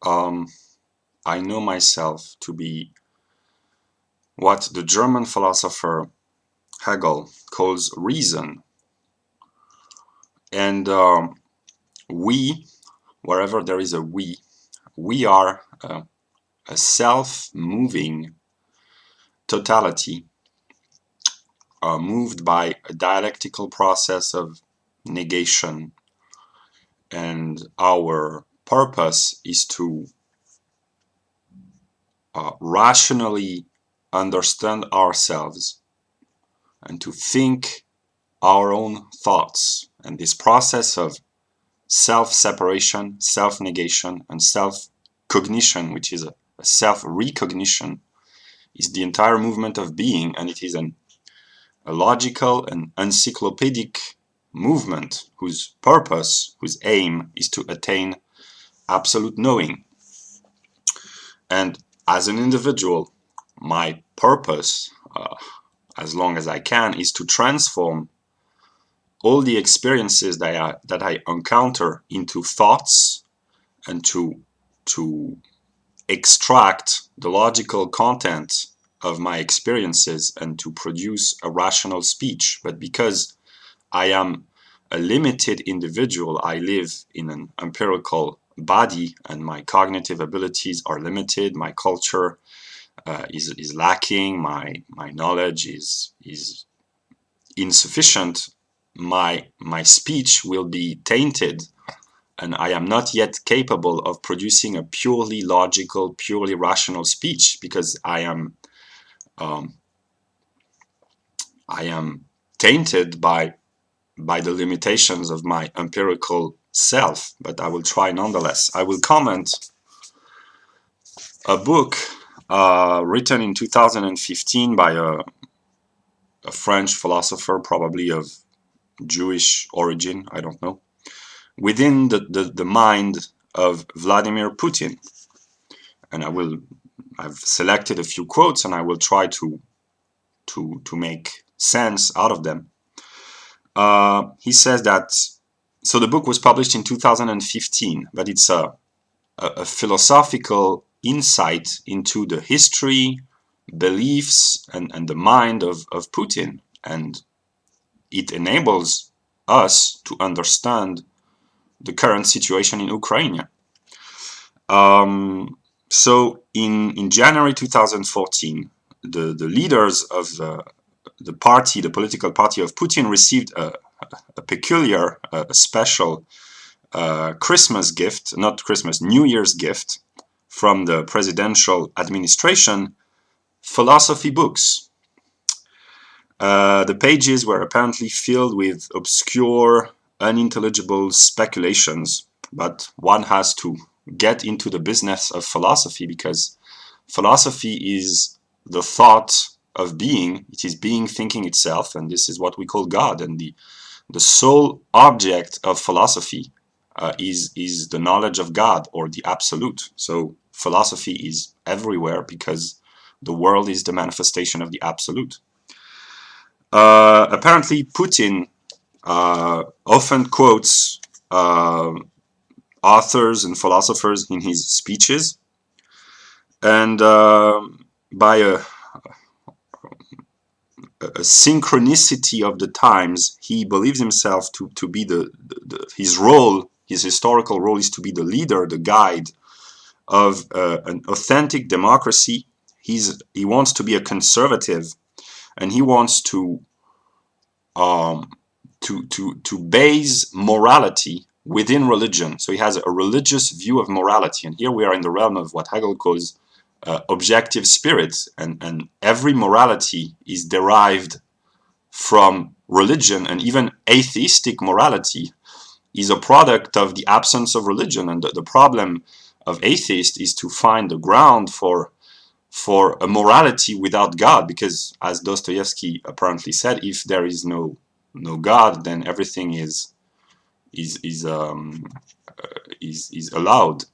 um, I know myself to be what the German philosopher Hegel calls reason. And we, wherever there is a we are a self-moving totality moved by a dialectical process of negation. And our purpose is to rationally understand ourselves and to think our own thoughts. And this process of self-separation, self-negation, and self-cognition, which is a self-recognition, is the entire movement of being, and it is a logical and encyclopedic movement whose purpose, whose aim, is to attain absolute knowing. And as an individual, my purpose, as long as I can, is to transform all the experiences that I encounter into thoughts and to extract the logical content of my experiences and to produce a rational speech. But because I am a limited individual, I live in an empirical body and my cognitive abilities are limited, my culture is lacking, my knowledge is insufficient, my speech will be tainted, and I am not yet capable of producing a purely logical, purely rational speech because um, I am tainted by the limitations of my empirical self. But I will try nonetheless. I will comment a book written in 2015 by a French philosopher, probably of Jewish origin, I don't know, within the mind of Vladimir Putin. And I've selected a few quotes and I will try to make sense out of them. He says that, so the book was published in 2015, but it's a philosophical insight into the history, beliefs, and the mind of Putin. And it enables us to understand the current situation in Ukraine. So in January 2014, the leaders of the party, the political party of Putin, received a peculiar, a special Christmas gift, not Christmas, New Year's gift from the presidential administration, philosophy books. The pages were apparently filled with obscure, unintelligible speculations, but one has to get into the business of philosophy because philosophy is the thought of being. It is being thinking itself, and this is what we call God. And the sole object of philosophy is the knowledge of God or the absolute. So philosophy is everywhere because the world is the manifestation of the absolute. Apparently, Putin often quotes authors and philosophers in his speeches, and by a synchronicity of the times, he believes himself to be his role, his historical role is to be the leader, the guide of an authentic democracy. He wants to be a conservative, and he wants um, to base morality within religion. So he has a religious view of morality, and here we are in the realm of what Hegel calls objective spirit, and every morality is derived from religion, and even atheistic morality is a product of the absence of religion. And the problem of atheists is to find the ground for a morality without God, because as Dostoevsky apparently said, if there is no God, then everything is allowed.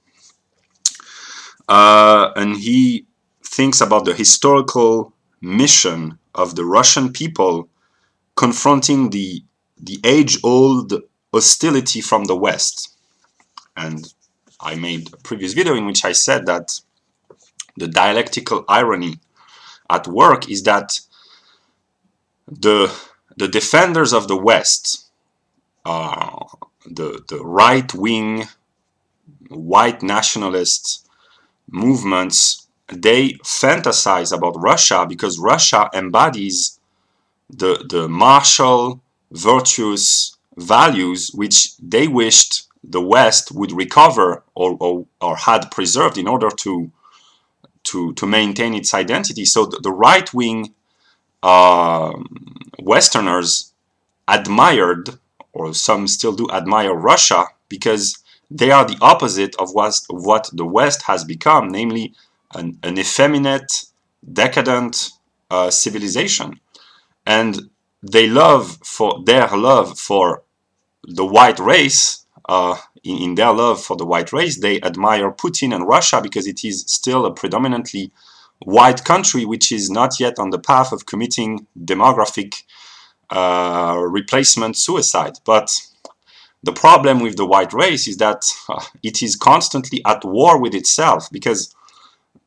And he thinks about the historical mission of the Russian people confronting the age-old hostility from the West. And I made a previous video in which I said that the dialectical irony at work is that the defenders of the West, the right-wing white nationalist movements, they fantasize about Russia because Russia embodies the martial, virtuous values which they wished the West would recover or had preserved in order to maintain its identity. So the right-wing Westerners admired, or some still do admire, Russia because they are the opposite of what the West has become, namely an effeminate, decadent civilization. And their love for the white race, in their love for the white race, they admire Putin and Russia because it is still a predominantly white country which is not yet on the path of committing demographic replacement suicide. But the problem with the white race is that it is constantly at war with itself, because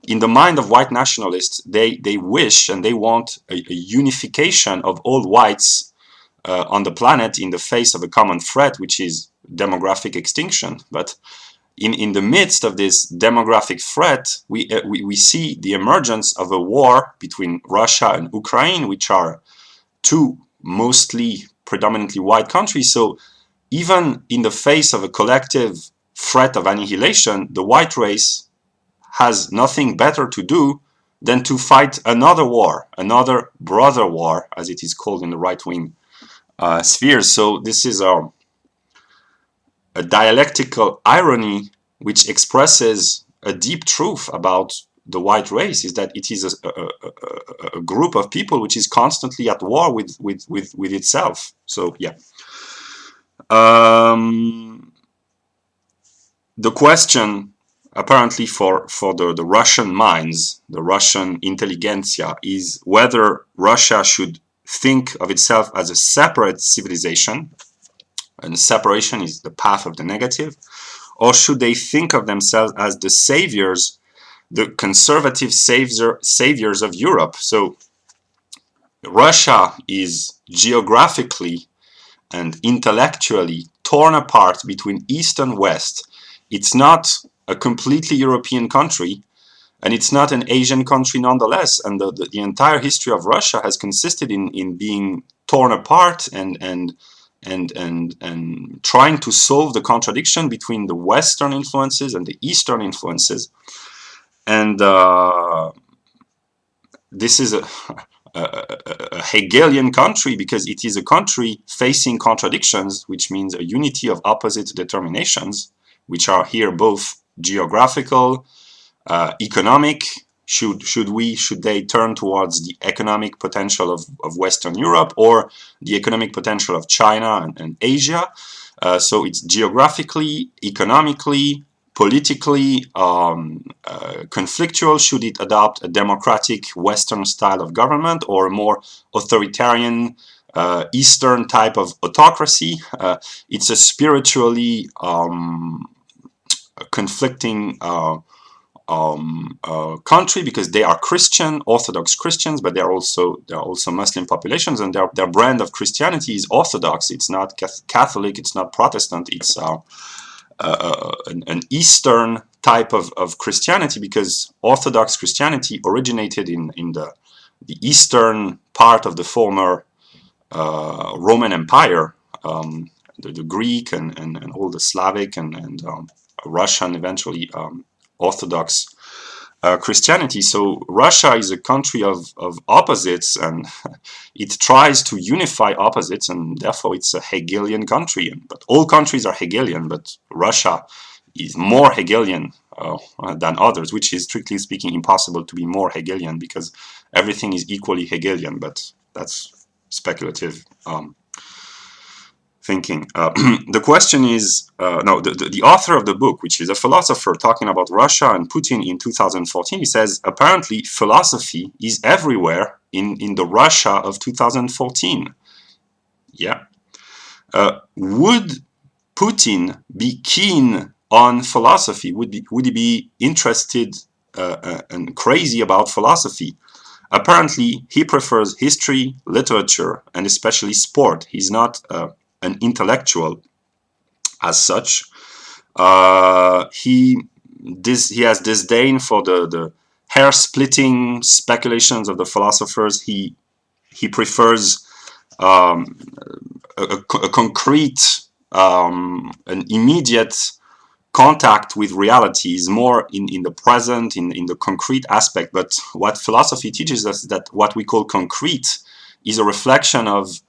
in the mind of white nationalists, they wish and they want a unification of all whites on the planet in the face of a common threat, which is demographic extinction. But in the midst of this demographic threat, we see the emergence of a war between Russia and Ukraine, which are two mostly predominantly white countries. So even in the face of a collective threat of annihilation, the white race has nothing better to do than to fight another war, another brother war, as it is called in the right-wing spheres. So this is a dialectical irony which expresses a deep truth about the white race, is that it is a group of people which is constantly at war with itself. So yeah. The question apparently for the Russian minds, the Russian intelligentsia, is whether Russia should think of itself as a separate civilization, and separation is the path of the negative, or should they think of themselves as the saviors, the conservative saviors of Europe? So Russia is geographically and intellectually torn apart between East and West. It's not a completely European country, and it's not an Asian country nonetheless. And the entire history of Russia has consisted in being torn apart and trying to solve the contradiction between the Western influences and the Eastern influences. And this is a Hegelian country because it is a country facing contradictions, which means a unity of opposite determinations, which are here both geographical, economic. Should they turn towards the economic potential of Western Europe or the economic potential of China and Asia? So it's geographically, economically, politically conflictual. Should it adopt a democratic Western style of government or a more authoritarian Eastern type of autocracy? It's a spiritually conflicting country because they are Christian, Orthodox Christians, but there are also Muslim populations, and their brand of Christianity is Orthodox. It's not Catholic, it's not Protestant, it's an Eastern type of Christianity, because Orthodox Christianity originated in the eastern part of the former Roman Empire, the Greek and all the Slavic and Russian, eventually Orthodox Christianity. So Russia is a country of opposites, and it tries to unify opposites, and therefore it's a Hegelian country. But all countries are Hegelian, but Russia is more Hegelian than others, which is strictly speaking impossible to be more Hegelian because everything is equally Hegelian, but that's speculative thinking. The question is, the author of the book, which is a philosopher talking about Russia and Putin in 2014, he says, apparently philosophy is everywhere in the Russia of 2014. Yeah. Would Putin be keen on philosophy? Would he be interested and crazy about philosophy? Apparently, he prefers history, literature, and especially sport. He's not an intellectual as such. He has disdain for the hair-splitting speculations of the philosophers. He prefers a concrete, an immediate contact with reality, is more in the present, in the concrete aspect. But what philosophy teaches us is that what we call concrete is a reflection of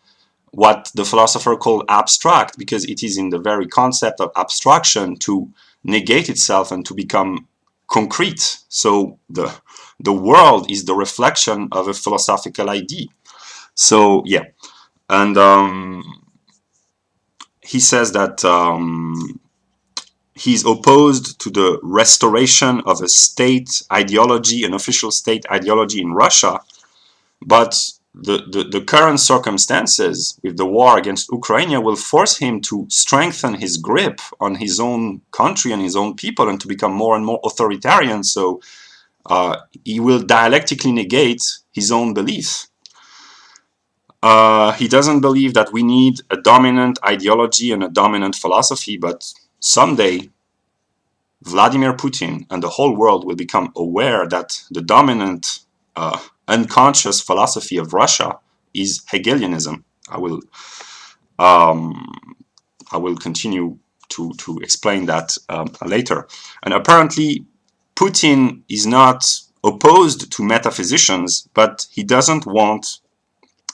what the philosopher called abstract, because it is in the very concept of abstraction to negate itself and to become concrete. So the world is the reflection of a philosophical idea. So yeah, and he says that he's opposed to the restoration of a state ideology, an official state ideology in Russia, but the current circumstances with the war against Ukraine will force him to strengthen his grip on his own country and his own people and to become more and more authoritarian. So he will dialectically negate his own belief. He doesn't believe that we need a dominant ideology and a dominant philosophy, but someday Vladimir Putin and the whole world will become aware that the dominant unconscious philosophy of Russia is Hegelianism. I will continue to explain that later. And apparently, Putin is not opposed to metaphysicians, but he doesn't want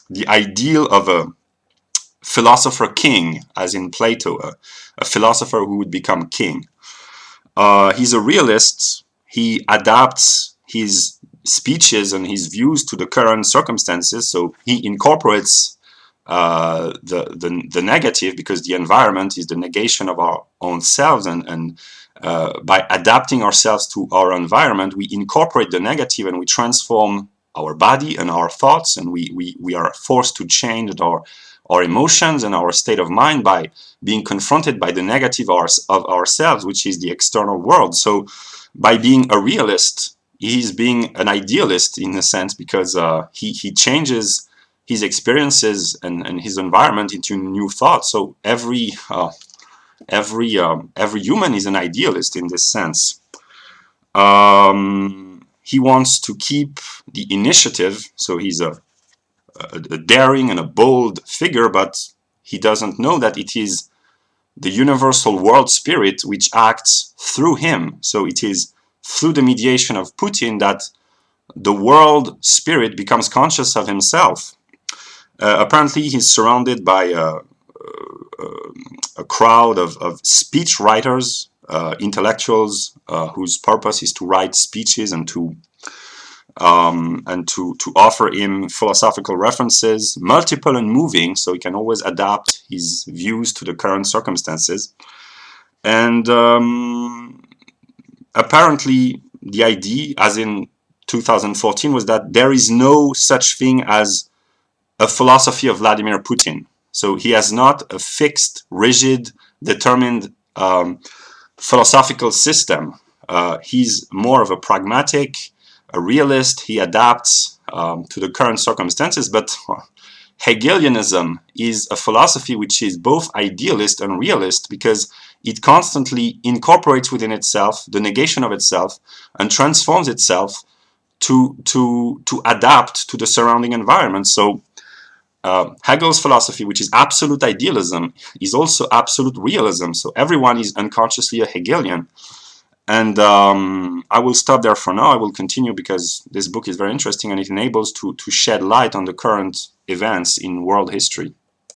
the ideal of a philosopher king, as in Plato, a philosopher who would become king. He's a realist. He adapts his speeches and his views to the current circumstances. So he incorporates the negative, because the environment is the negation of our own selves, and by adapting ourselves to our environment, we incorporate the negative and we transform our body and our thoughts, and we are forced to change our emotions and our state of mind by being confronted by the negative of ourselves, which is the external world. So by being a realist, he's being an idealist in a sense, because he changes his experiences and his environment into new thoughts. So every human is an idealist in this sense. He wants to keep the initiative, so he's a daring and a bold figure, but he doesn't know that it is the universal world spirit which acts through him. So it is through the mediation of Putin that the world spirit becomes conscious of himself. Apparently, he's surrounded by a crowd of speech writers, intellectuals, whose purpose is to write speeches and to offer him philosophical references, multiple and moving, so he can always adapt his views to the current circumstances. And apparently, the idea, as in 2014, was that there is no such thing as a philosophy of Vladimir Putin. So he has not a fixed, rigid, determined philosophical system. He's more of a pragmatic, a realist. He adapts to the current circumstances, but Hegelianism is a philosophy which is both idealist and realist, because it constantly incorporates within itself the negation of itself and transforms itself to adapt to the surrounding environment. So Hegel's philosophy, which is absolute idealism, is also absolute realism. So everyone is unconsciously a Hegelian. And I will stop there for now. I will continue because this book is very interesting and it enables to shed light on the current events in world history.